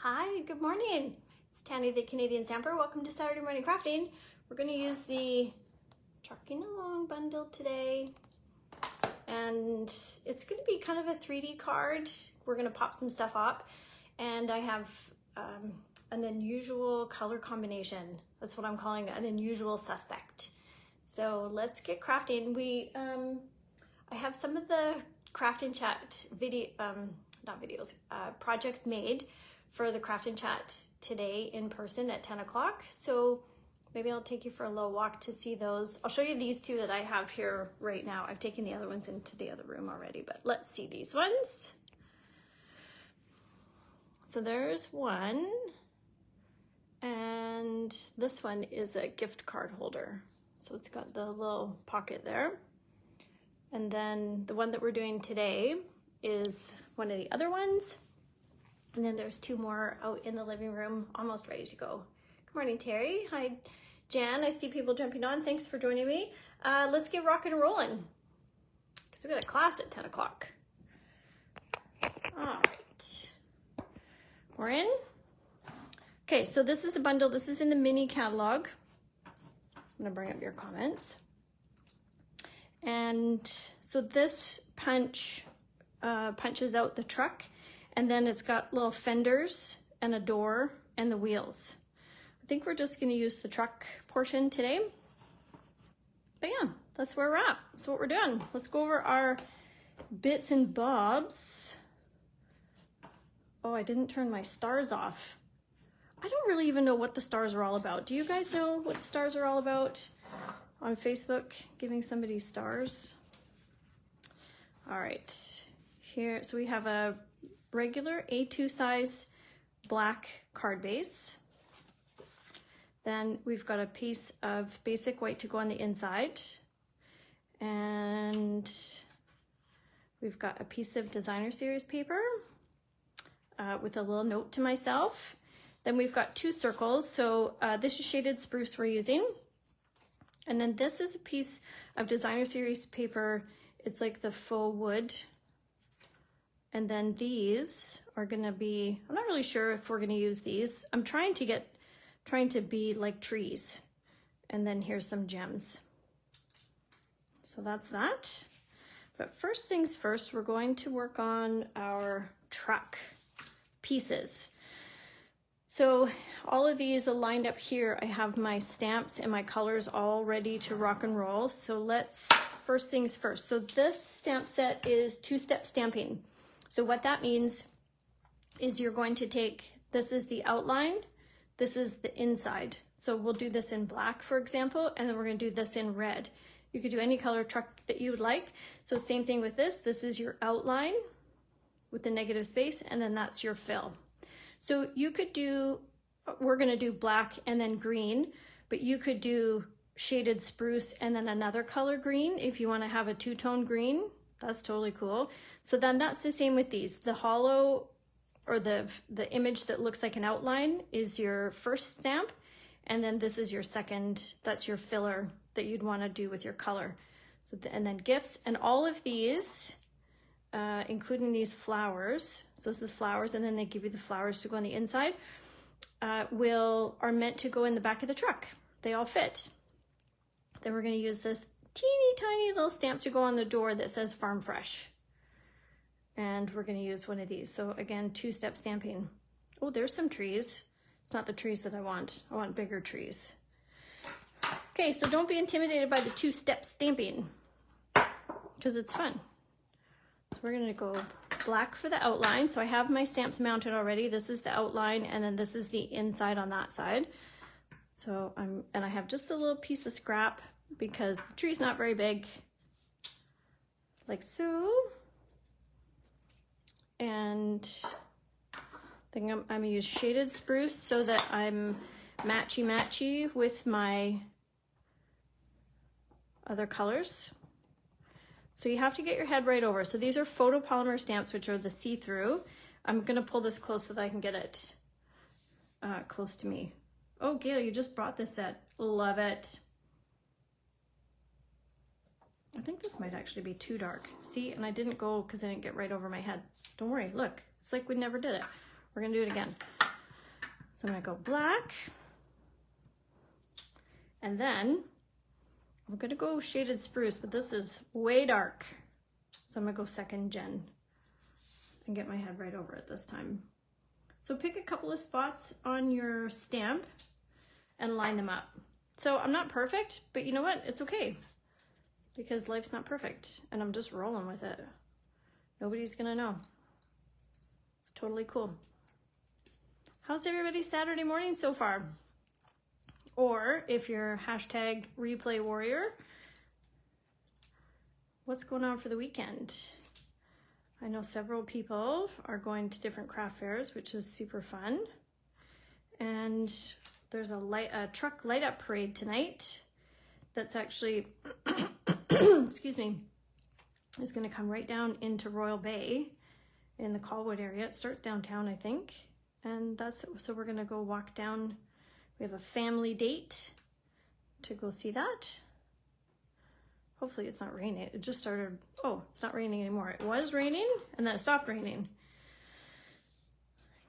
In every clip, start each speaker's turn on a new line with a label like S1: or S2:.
S1: Hi, good morning. It's Tanny the Canadian Stamper. Welcome to Saturday Morning Crafting. We're going to use the Trucking Along bundle today. And it's going to be kind of a 3D card. We're going to pop some stuff up. And I have an unusual color combination. That's what I'm calling an unusual suspect. So let's get crafting. I have some of the Craft and Chat projects made for the Craft and Chat today in person at 10 o'clock. So maybe I'll take you for a little walk to see those. I'll show you these two that I have here right now. I've taken the other ones into the other room already, but let's see these ones. So there's one, and this one is a gift card holder. So it's got the little pocket there. And then the one that we're doing today is one of the other ones. And then there's two more out in the living room, almost ready to go. Good morning, Terry. Hi, Jan. I see people jumping on. Thanks for joining me. Let's get rocking and rolling because we got a class at 10 o'clock. All right, we're in. Okay, so this is a bundle. This is in the mini catalog. I'm gonna bring up your comments. And so this punches out the truck, and then it's got little fenders and a door and the wheels. I think we're just gonna use the truck portion today. But yeah, that's where we're at. That's what we're doing. Let's go over our bits and bobs. Oh, I didn't turn my stars off. I don't really even know what the stars are all about. Do you guys know what the stars are all about? On Facebook, giving somebody stars. All right, here, so we have a regular A2 size black card base. Then we've got a piece of basic white to go on the inside. And we've got a piece of designer series paper with a little note to myself. Then we've got two circles. So this is shaded spruce we're using. And then this is a piece of designer series paper. It's like the faux wood. And then these are gonna be, I'm not really sure if we're gonna use these. I'm trying to be like trees. And then here's some gems. So that's that. But first things first, we're going to work on our truck pieces. So all of these are lined up here. I have my stamps and my colors all ready to rock and roll. So let's, first things first. So this stamp set is two-step stamping. So what that means is you're going to take, this is the outline, this is the inside. So we'll do this in black, for example, and then we're gonna do this in red. You could do any color truck that you would like. So same thing with this. This is your outline with the negative space, and then that's your fill. So you could do, we're gonna do black and then green, but you could do shaded spruce and then another color green if you wanna have a two-tone green. That's totally cool. So then that's the same with these. The hollow, or the image that looks like an outline is your first stamp, and then this is your second, that's your filler that you'd wanna do with your color. So and then gifts, and all of these, including these flowers, so this is flowers, and then they give you the flowers to go on the inside, are meant to go in the back of the truck. They all fit. Then we're gonna use this teeny tiny little stamp to go on the door that says Farm Fresh. And we're gonna use one of these. So again, two-step stamping. Oh, there's some trees. It's not the trees that I want. I want bigger trees. Okay, so don't be intimidated by the two-step stamping because it's fun. So we're gonna go black for the outline. So I have my stamps mounted already. This is the outline, and then this is the inside on that side. So and I have just a little piece of scrap because the tree's not very big, like so. And I think I'm gonna use shaded spruce so that I'm matchy-matchy with my other colors. So you have to get your head right over. So these are photopolymer stamps, which are the see-through. I'm gonna pull this close so that I can get it close to me. Oh, Gail, you just brought this set. Love it. I think this might actually be too dark. See, and I didn't go because I didn't get right over my head. Don't worry, look, it's like we never did it. We're gonna do it again. So I'm gonna go black. And then I'm gonna go shaded spruce, but this is way dark. So I'm gonna go second gen and get my head right over it this time. So pick a couple of spots on your stamp and line them up. So I'm not perfect, but you know what? It's okay because life's not perfect and I'm just rolling with it. Nobody's gonna know. It's totally cool. How's everybody's Saturday morning so far? Or if you're hashtag replay warrior, what's going on for the weekend? I know several people are going to different craft fairs, which is super fun. And there's a truck light up parade tonight that's actually, excuse me, is going to come right down into Royal Bay in the Colwood area. It starts downtown, I think. And so we're going to go walk down. We have a family date to go see that. Hopefully it's not raining. It just started, oh, it's not raining anymore. It was raining and then it stopped raining.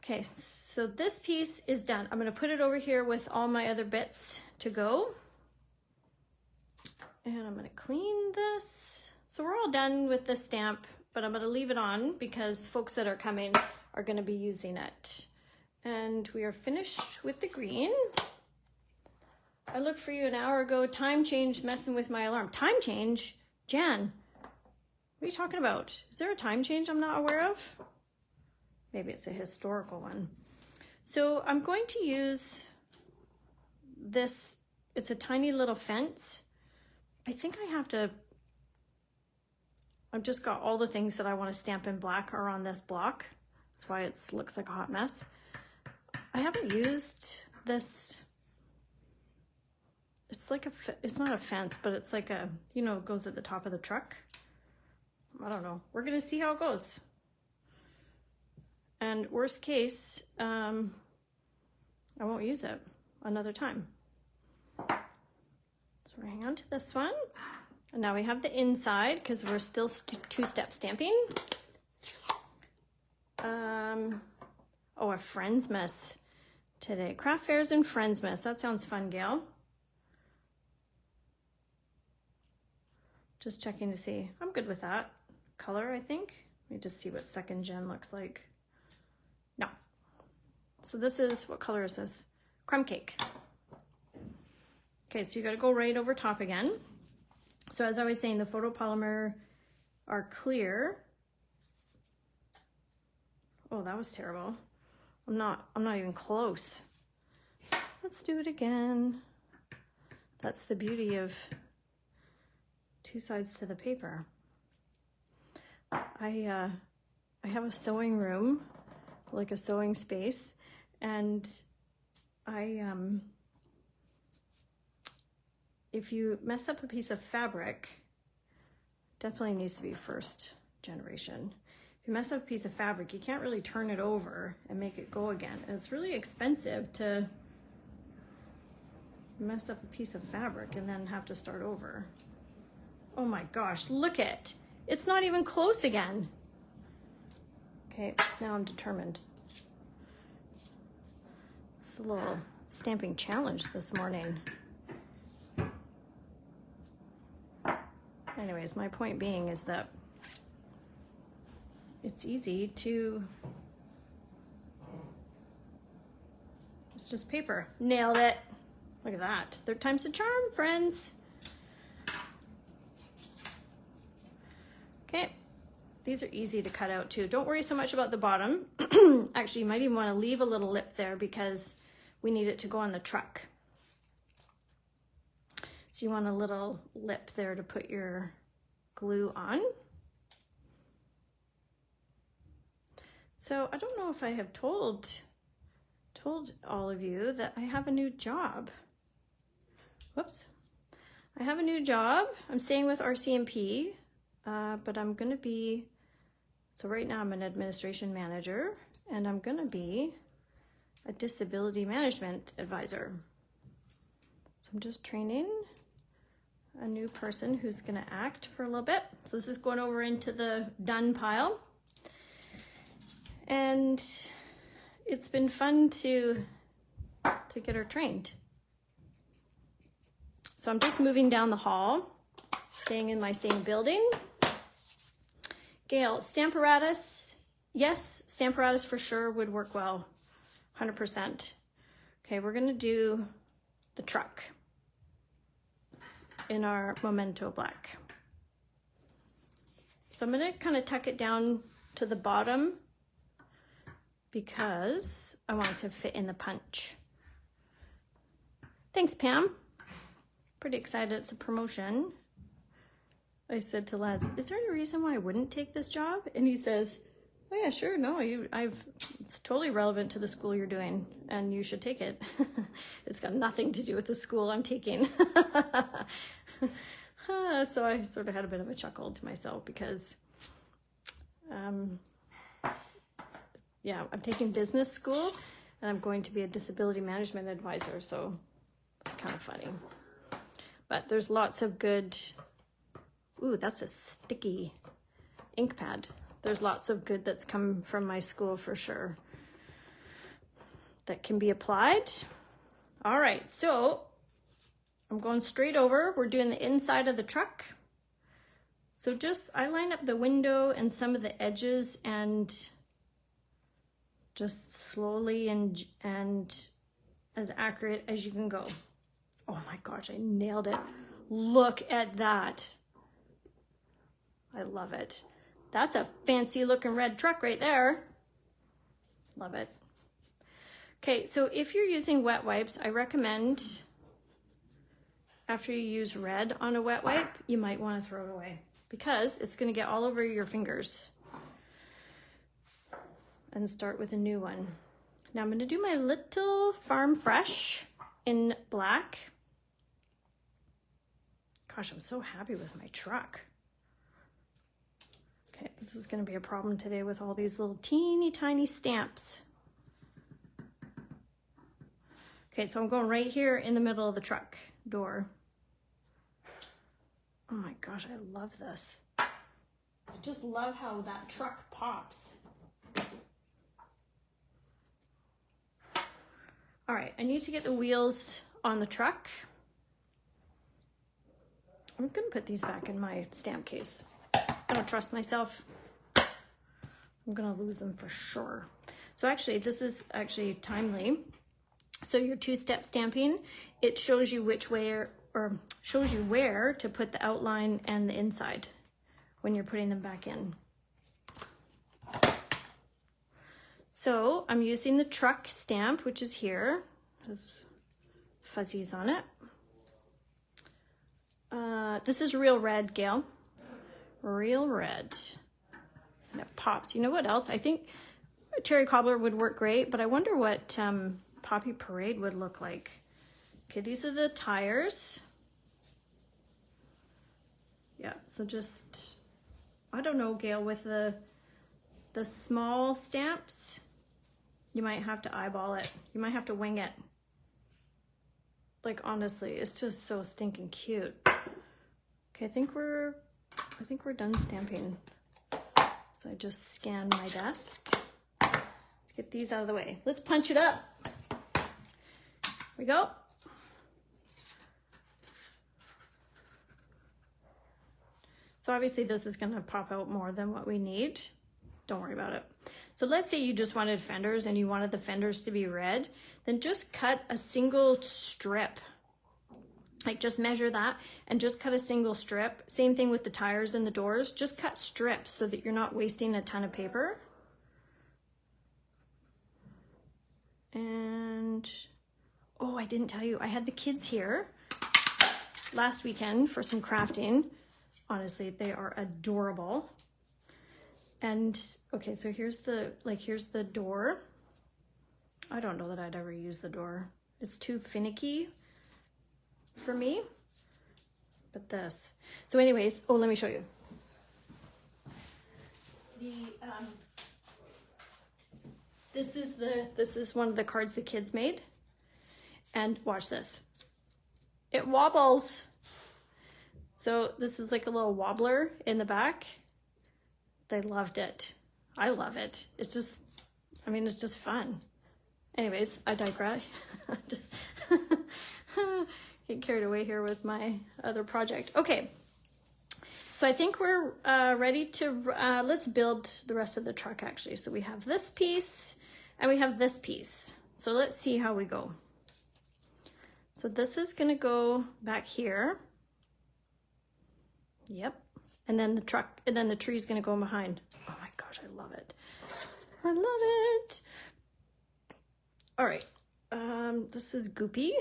S1: Okay, so this piece is done. I'm gonna put it over here with all my other bits to go. And I'm gonna clean this. So we're all done with the stamp, but I'm gonna leave it on because folks that are coming are gonna be using it. And we are finished with the green. I looked for you an hour ago, time change, messing with my alarm. Time change? Jan, what are you talking about? Is there a time change I'm not aware of? Maybe it's a historical one. So I'm going to use this, it's a tiny little fence. I think I have to, I've just got all the things that I want to stamp in black are on this block. That's why it looks like a hot mess. I haven't used this. It's like it's not a fence, but it's like a, you know, it goes at the top of the truck. I don't know. We're going to see how it goes. And worst case, I won't use it another time. So we're hanging on to this one. And now we have the inside because we're still two-step stamping. Oh, a Friendsmas today. Craft fairs and Friendsmas. That sounds fun, Gail. Just checking to see. I'm good with that color, I think. Let me just see what second gen looks like. No. So this is, what color is this? Crumb cake. Okay, so you gotta go right over top again. So as I was saying, the photopolymer are clear. Oh, that was terrible. I'm not even close. Let's do it again. That's the beauty of two sides to the paper. I have a sewing room, like a sewing space, and if you mess up a piece of fabric, definitely needs to be first generation. If you mess up a piece of fabric, you can't really turn it over and make it go again. And it's really expensive to mess up a piece of fabric and then have to start over. Oh my gosh, look it. It's not even close again. Okay, now I'm determined. It's a little stamping challenge this morning. Anyways, my point being is that it's easy to, it's just paper. Nailed it. Look at that. Third time's the charm, friends. Okay, these are easy to cut out too. Don't worry so much about the bottom. Actually, you might even want to leave a little lip there because we need it to go on the truck. So you want a little lip there to put your glue on. So I don't know if I have told all of you that I have a new job. Whoops. I have a new job. I'm staying with RCMP. But I'm gonna be, so right now I'm an administration manager and I'm gonna be a disability management advisor. So I'm just training a new person who's gonna act for a little bit. So this is going over into the done pile. And it's been fun to to get her trained. So I'm just moving down the hall, staying in my same building. Gail, Stamparatus, yes, Stamparatus for sure would work well, 100%. Okay, we're gonna do the truck in our Memento Black. So I'm gonna kind of tuck it down to the bottom because I want it to fit in the punch. Thanks, Pam. Pretty excited it's a promotion. I said to Lads, is there any reason why I wouldn't take this job? And he says, oh yeah, sure, no, it's totally relevant to the school you're doing and you should take it. It's got nothing to do with the school I'm taking. So I sort of had a bit of a chuckle to myself because, yeah, I'm taking business school and I'm going to be a disability management advisor. So it's kind of funny, but there's lots of good, ooh, that's a sticky ink pad. There's lots of good that's come from my school for sure that can be applied. All right, so I'm going straight over. We're doing the inside of the truck. So I line up the window and some of the edges and just slowly and as accurate as you can go. Oh my gosh, I nailed it. Look at that. I love it. That's a fancy looking red truck right there. Love it. Okay, so if you're using wet wipes, I recommend after you use red on a wet wipe, you might want to throw it away because it's going to get all over your fingers. And start with a new one. Now I'm going to do my little Farm Fresh in black. Gosh, I'm so happy with my truck. Okay, this is going to be a problem today with all these little teeny tiny stamps. Okay, so I'm going right here in the middle of the truck door. Oh my gosh, I love this. I just love how that truck pops. All right, I need to get the wheels on the truck. I'm gonna put these back in my stamp case. I don't trust myself. I'm gonna lose them for sure. So actually, this is actually timely. So your two-step stamping, it shows you which way or shows you where to put the outline and the inside when you're putting them back in. So I'm using the truck stamp, which is here. There's fuzzies on it. This is real red, Gail. Real red. And it pops. You know what else? I think Cherry Cobbler would work great, but I wonder what Poppy Parade would look like. Okay, these are the tires. Yeah, so just, I don't know, Gail, with the small stamps, you might have to eyeball it. You might have to wing it. Like, honestly, it's just so stinking cute. Okay, I think we're done stamping. So I just scan my desk. Let's get these out of the way. Let's punch it up. Here we go. So obviously this is gonna pop out more than what we need. Don't worry about it. So let's say you just wanted fenders and you wanted the fenders to be red, then just cut a single strip. Like just measure that and just cut a single strip. Same thing with the tires and the doors. Just cut strips so that you're not wasting a ton of paper. And, oh, I didn't tell you, I had the kids here last weekend for some crafting. Honestly, they are adorable. And okay, so here's the door. I don't know that I'd ever use the door. It's too finicky for me, but this. So anyways, oh, let me show you. This is one of the cards the kids made. And watch this. It wobbles. So this is like a little wobbler in the back. They loved it. I love it. It's just, I mean, it's just fun. Anyways, I digress. Just get carried away here with my other project. Okay, so I think we're ready to, let's build the rest of the truck actually. So we have this piece and we have this piece. So let's see how we go. So this is gonna go back here. Yep. And then the truck, and then the tree's gonna go behind. Oh my gosh, I love it. I love it. All right, this is Goopy.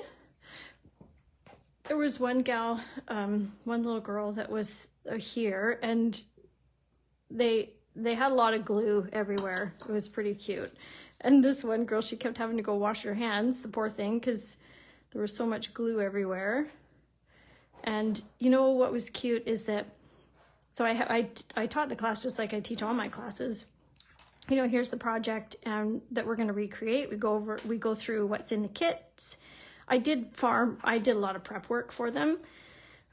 S1: There was one gal, one little girl that was here, and they had a lot of glue everywhere. It was pretty cute. And this one girl, she kept having to go wash her hands, the poor thing, because there was so much glue everywhere. And you know what was cute is that, so I taught the class just like I teach all my classes. You know, here's the project that we're going to recreate. We go through what's in the kits. I did a lot of prep work for them.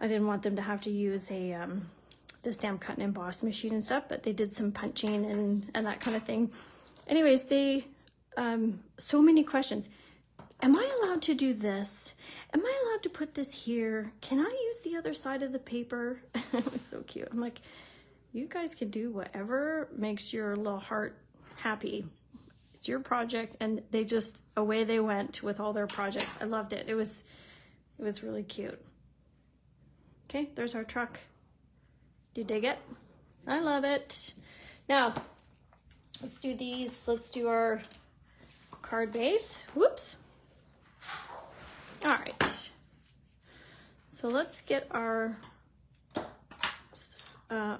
S1: I didn't want them to have to use the stamp cut and emboss machine and stuff, but they did some punching and that kind of thing. Anyways, so many questions. Am I allowed to do this? Am I allowed to put this here? Can I use the other side of the paper? It was so cute. I'm like, you guys can do whatever makes your little heart happy. It's your project. And they just, away they went with all their projects. I loved it. It was really cute. Okay, there's our truck. Do you dig it? I love it. Now, let's do these. Let's do our card base. Whoops. All right. So let's get our, all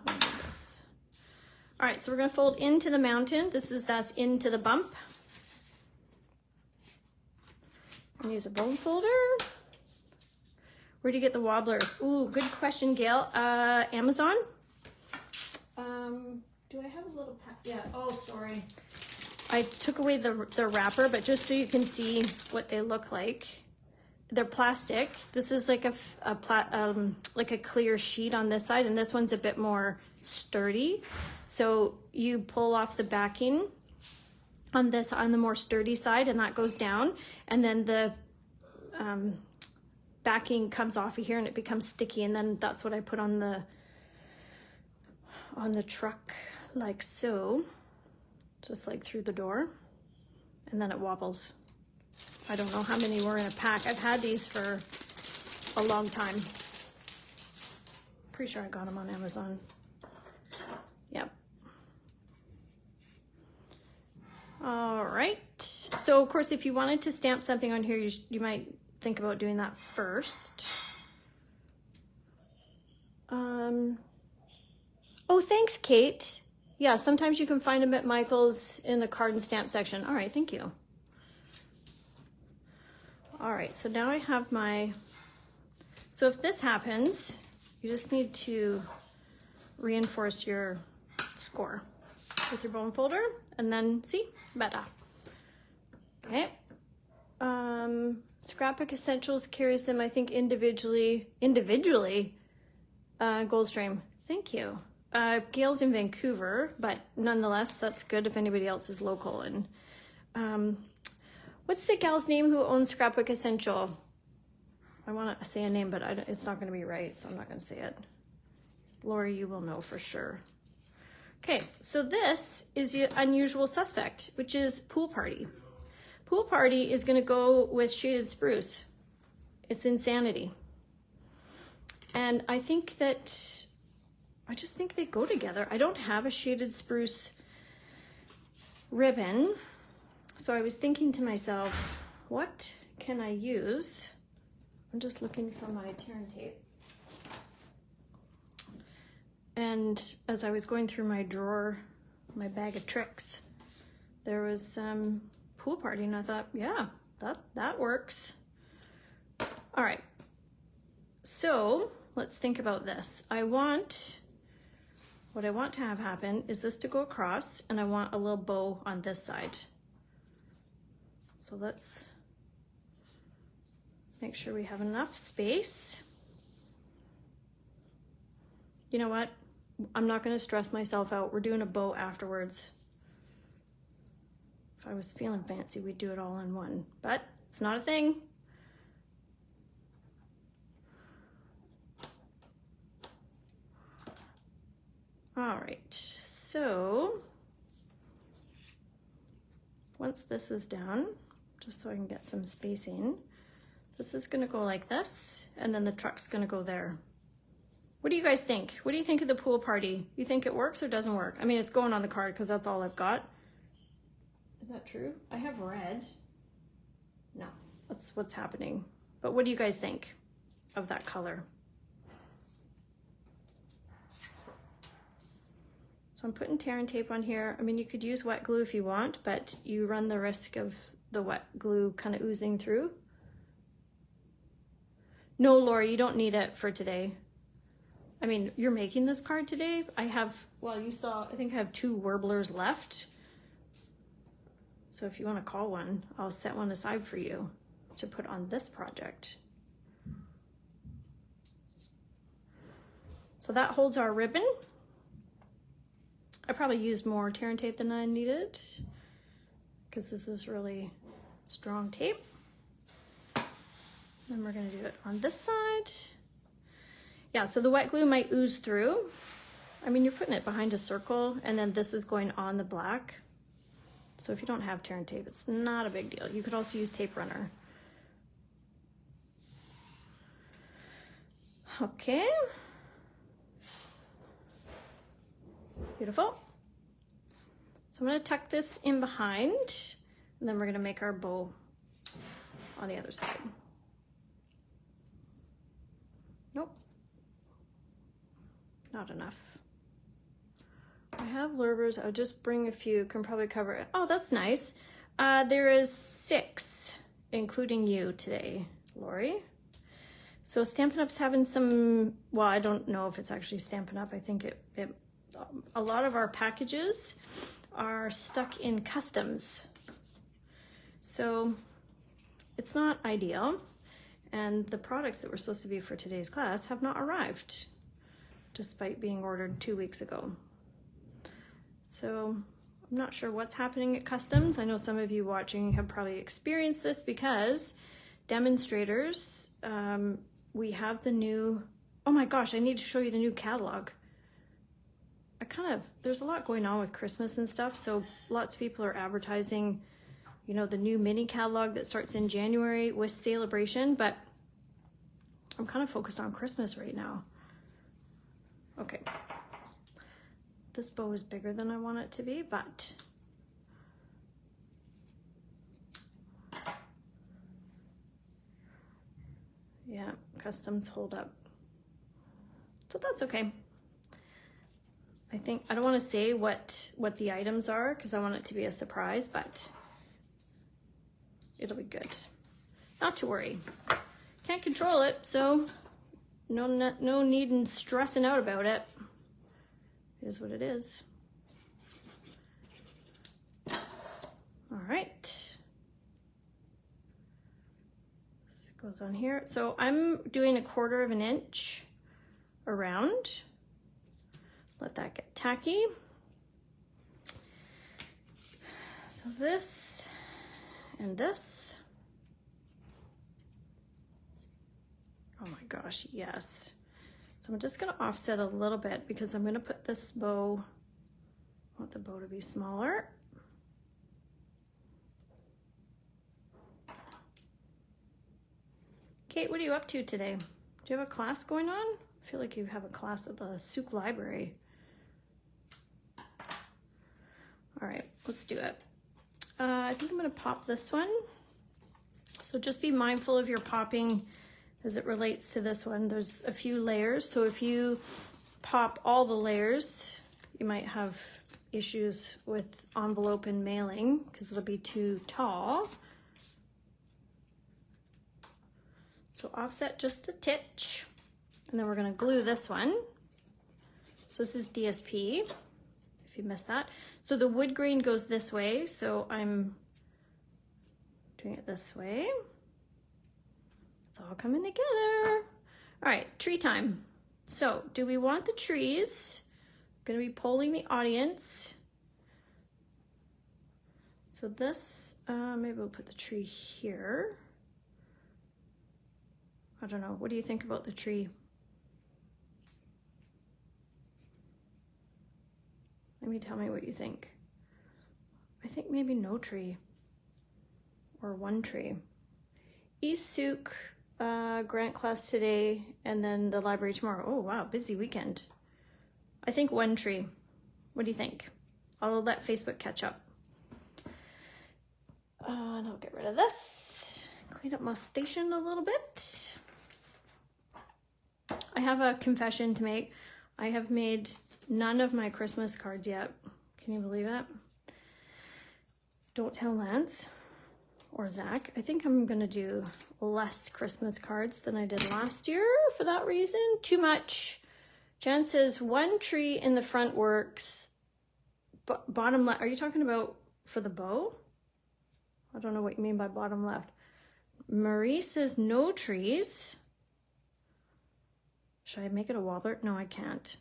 S1: right, so we're gonna fold into the mountain. That's into the bump. And use a bone folder. Where do you get the wobblers? Ooh, good question, Gail. Amazon. Do I have a little pack? Yeah, oh, sorry. I took away the wrapper, but just so you can see what they look like. They're plastic. This is like like a clear sheet on this side, and this one's a bit more sturdy. So you pull off the backing on the more sturdy side, and that goes down, and then the backing comes off of here and it becomes sticky, and then that's what I put on the truck, like so, just like through the door, and then it wobbles. I don't know how many were in a pack. I've had these for a long time. Pretty sure I got them on Amazon. Yep. All right. So of course, if you wanted to stamp something on here, you might think about doing that first. Oh, thanks, Kate. Yeah, sometimes you can find them at Michael's in the card and stamp section. All right, thank you. All right, so now I have so if this happens, you just need to reinforce your score with your bone folder, and then see, better. Okay. Scrapbook Essentials carries them, I think, individually, Goldstream, thank you. Gail's in Vancouver, but nonetheless, that's good if anybody else is local. And what's the gal's name who owns Scrapbook Essential? I want to say a name, but it's not going to be right, so I'm not going to say it. Lori, you will know for sure. Okay, so this is the unusual suspect, which is Pool Party. Pool Party is going to go with Shaded Spruce. It's Insanity. And I just think they go together. I don't have a Shaded Spruce ribbon. So I was thinking to myself, what can I use? I'm just looking for my tear and tape. And as I was going through my drawer, my bag of tricks, there was some Pool Party, and I thought, yeah, that works. All right, so let's think about this. What I want to have happen is this to go across, and I want a little bow on this side. So let's make sure we have enough space. You know what? I'm not going to stress myself out. We're doing a bow afterwards. If I was feeling fancy, we'd do it all in one, but it's not a thing. All right, so once this is down, just so I can get some spacing, this is gonna go like this, and then the truck's gonna go there. What do you guys think? What do you think of the pool party? You think it works or doesn't work? I mean, it's going on the card because that's all I've got. Is that true? I have red. No, that's what's happening. But what do you guys think of that color? So I'm putting tear and tape on here. I mean, you could use wet glue if you want, but you run the risk of the wet glue kind of oozing through. No, Lori, you don't need it for today. I mean, you're making this card today. I have, well, you saw, I think I have 2 warblers left. So if you want to call one, I'll set one aside for you to put on this project. So that holds our ribbon. I probably used more tear and tape than I needed because this is really strong tape. Then we're going to do it on this side. Yeah, so the wet glue might ooze through. I mean, you're putting it behind a circle and then this is going on the black. So if you don't have tear and tape, it's not a big deal. You could also use tape runner. Okay. Beautiful. So I'm going to tuck this in behind and then we're going to make our bow on the other side. Nope. Not enough. I have lurbers. I'll just bring a few, can probably cover it. Oh, that's nice. There is 6, including you today, Lori. So Stampin' Up's having some, well, I don't know if it's actually Stampin' Up. I think a lot of our packages are stuck in customs. So it's not ideal. And the products that were supposed to be for today's class have not arrived, despite being ordered 2 weeks ago. So I'm not sure what's happening at customs. I know some of you watching have probably experienced this because demonstrators, we have the new, oh my gosh, I need to show you the new catalog. There's a lot going on with Christmas and stuff, so lots of people are advertising, you know, the new mini catalog that starts in January with Celebration, but I'm kind of focused on Christmas right now. Okay. This bow is bigger than I want it to be, but yeah, customs hold up. So that's okay. I don't want to say what the items are because I want it to be a surprise, but it'll be good. Not to worry. Can't control it, so no need in stressing out about it. It is what it is. All right. This goes on here. So I'm doing 1/4 of an inch around. Let that get tacky. So this and this. Oh my gosh, yes. So I'm just gonna offset a little bit because I'm gonna put this bow, I want the bow to be smaller. Kate, what are you up to today? Do you have a class going on? I feel like you have a class at the Souk Library. All right, let's do it. I think I'm gonna pop this one. So just be mindful of your popping as it relates to this one. There's a few layers, so if you pop all the layers, you might have issues with envelope and mailing because it'll be too tall. So offset just a titch, and then we're gonna glue this one. So this is DSP, if you missed that. So the wood grain goes this way, so I'm doing it this way. It's all coming together. All right, tree time. So do we want the trees? I'm gonna be polling the audience. So this, maybe we'll put the tree here. I don't know. What do you think about the tree? Maybe tell me what you think. I think maybe no tree or one tree. East Souk, grant class today, and then the library tomorrow. Oh wow, busy weekend. I think one tree. What do you think? I'll let Facebook catch up. And I'll get rid of this. Clean up my station a little bit. I have a confession to make. I have made none of my Christmas cards yet. Can you believe it? Don't tell Lance or Zach. I think I'm gonna do less Christmas cards than I did last year for that reason. Too much. Jan says one tree in the front works. Bottom left, are you talking about for the bow? I don't know what you mean by bottom left. Marie says no trees. Should I make it a wobbler? No, I can't.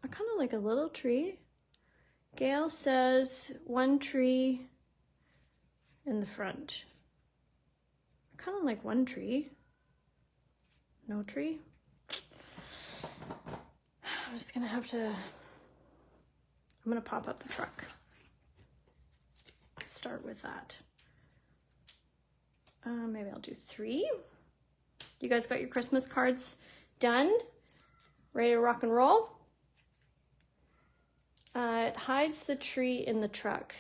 S1: I kind of like a little tree. Gail says one tree in the front. I kind of like one tree. No tree. I'm just gonna have to, I'm gonna pop up the truck. Start with that. Maybe I'll do 3. You guys got your Christmas cards done? Ready to rock and roll? It hides the tree in the truck.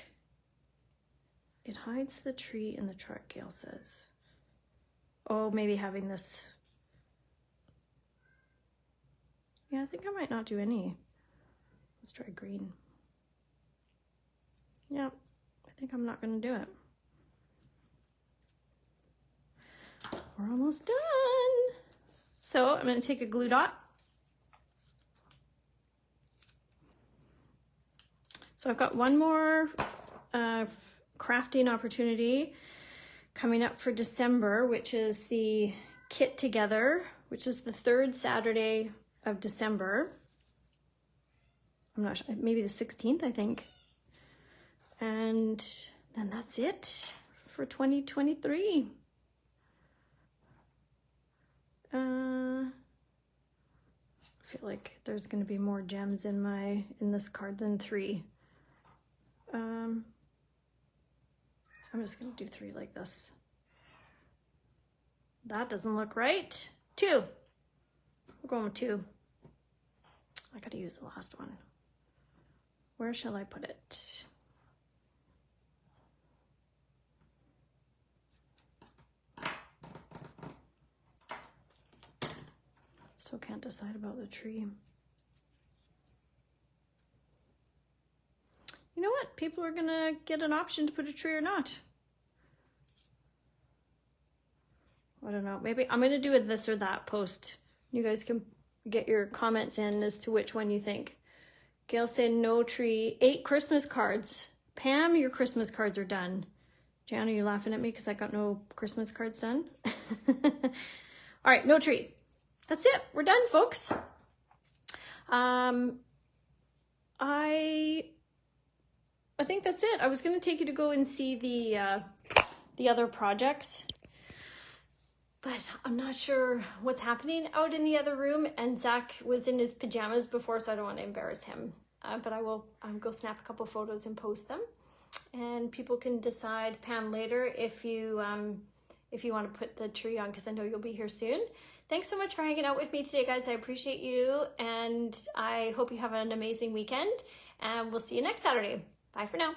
S1: It hides the tree in the truck, Gail says. Oh, maybe having this. Yeah, I think I might not do any. Let's try green. Yeah, I think I'm not gonna do it. We're almost done. So I'm gonna take a glue dot. So I've got one more crafting opportunity coming up for December, which is the Kit Together, which is the 3rd Saturday of December. I'm not sure, maybe the 16th, I think. And then that's it for 2023. I feel like there's going to be more gems in this card than 3. I'm just going to do 3 like this. That doesn't look right. 2. We're going with 2. I got to use the last one. Where shall I put it? Still can't decide about the tree. You know what? People are gonna get an option to put a tree or not. I don't know. Maybe I'm gonna do a this or that post. You guys can get your comments in as to which one you think. Gail said no tree. 8 Christmas cards. Pam, your Christmas cards are done. Jan, are you laughing at me because I got no Christmas cards done? All right, no tree. That's it. We're done, folks. I think that's it. I was going to take you to go and see the other projects, but I'm not sure what's happening out in the other room, and Zach was in his pajamas before, so I don't want to embarrass him. But I will go snap a couple photos and post them, and people can decide, Pam, later if you want to put the tree on, because I know you'll be here soon. Thanks so much for hanging out with me today, guys. I appreciate you, and I hope you have an amazing weekend, and we'll see you next Saturday. Bye for now.